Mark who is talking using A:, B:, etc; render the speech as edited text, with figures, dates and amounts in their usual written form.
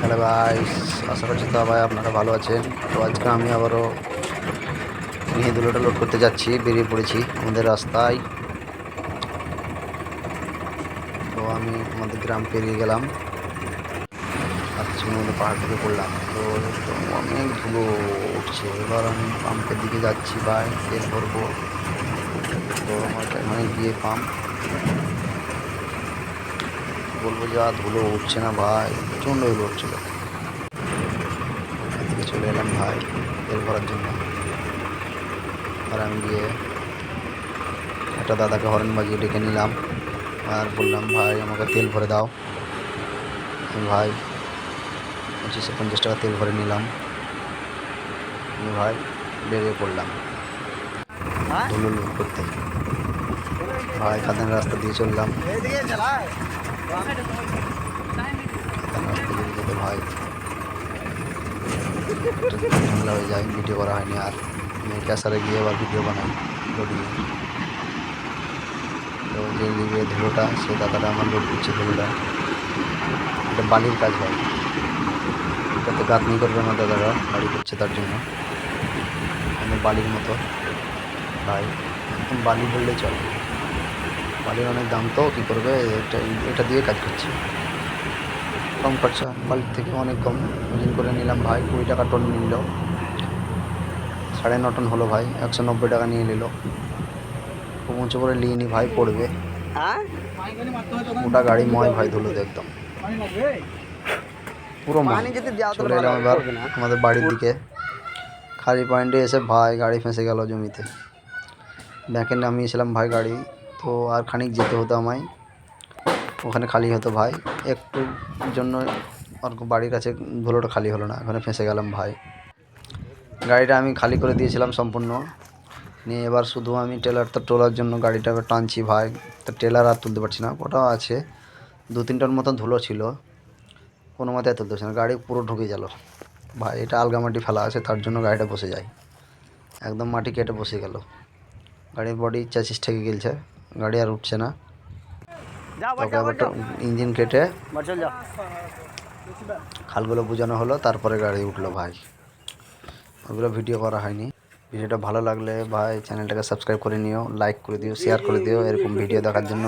A: Hello guys, আশা করছি তো ভাই আপনারা ভালো আছেন। তো আজকে আমি আবারও মেহেদুলোটা লোড করতে যাচ্ছি, বেরিয়ে পড়েছি আমাদের রাস্তায়। তো আমি আমাদের গ্রাম পেরিয়ে গেলাম আর কিছুক্ষণের মধ্যে পাহাড় থেকে পড়লাম। তো অনেক ধুলো উঠছে। এবার আমি পাম্পের দিকে যাচ্ছি ভাই, তেল ভরবো। তো আমার এখানে গিয়ে পাম্প বলবো যা ধুলো উঠছে না ভাই, প্রচণ্ড ধুলো উঠছিল। এদিকে চলে এলাম ভাই তেল ভরার জন্য। আর আমি গিয়ে একটা দাদাকে হরেন বাজিয়ে ডেকে নিলাম আর বললাম, ভাই আমাকে তেল ভরে দাও। আমি ভাই 2550 টাকা তেল ভরে নিলাম। আমি ভাই বেরিয়ে পড়লাম ধুলো লুট করতে। ভাই খাদান রাস্তা দিয়ে চললাম, খাদান রাস্তা দিয়ে যেতে ভাই ঝামেলা হয়ে যায়, ভিডিও করা হয়নি। আর আমি ক্যাসারে গিয়ে আবার ভিডিও বানাই লোডিংয়ে। তো যে দিকে ধুলোটা, সে দাদাটা আমার লোড দিচ্ছে ধুলোটা। এটা বালির কাজ ভাই, এটাতে গাঁথনি করবে আমার দাদারা, বাড়ি করছে তার জন্য। আমি বালির মতো ভাই, একদম বালি বললেই চলে। বালির অনেক দাম, তো কী করবে, এটা দিয়ে কাজ করছে। কম খরচা, বালির থেকে অনেক কম। ওজন করে নিলাম ভাই, 20 টাকা টন নিল। 9.5 টন হলো ভাই, 190 টাকা নিয়ে নিল। খুব উঁচু করে নিয়ে নি ভাই, পড়বে। গোটা গাড়ি ময় ভাই ধুলোতে একদম পুরো ময়। চলে এলাম এবার আমাদের বাড়ির দিকে। খালি পয়েন্টে এসে ভাই গাড়ি ফেঁসে গেল জমিতে। ব্যাকে নামিয়েছিলাম ভাই গাড়ি। তো আর খানিক যেতে হতো আমায়, ওখানে খালি হতো ভাই একটু জন্য। আর বাড়ির কাছে ধুলোটা খালি হলো না, ওখানে ফেঁসে গেলাম ভাই। গাড়িটা আমি খালি করে দিয়েছিলাম সম্পূর্ণ নিয়ে। এবার শুধু আমি টেলারটা তোলার জন্য গাড়িটা টানছি ভাই। তো টেলার আর তুলতে পারছি না, ওটাও আছে 2-3 টন মতো ধুলো ছিল, কোনো মতে তুলতে পারছি না। গাড়ি পুরো ঢুকে গেল ভাই। এটা আলগা মাটি ফেলা আছে, তার জন্য গাড়িটা বসে যায়, একদম মাটি কেটে বসে গেল। গাড়ির বডি চ্যাসিস থেকে গেলছে, গাড়ি আর উঠছে না। তোকে আবার ইঞ্জিন কেটে খালগুলো বোঝানো হলো, তারপরে গাড়ি উঠলো ভাই। ওগুলো ভিডিও করা হয়নি। ভিডিওটা ভালো লাগলে ভাই চ্যানেলটাকে সাবস্ক্রাইব করে নিও, লাইক করে দিও, শেয়ার করে দিও এরকম ভিডিও দেখার জন্য।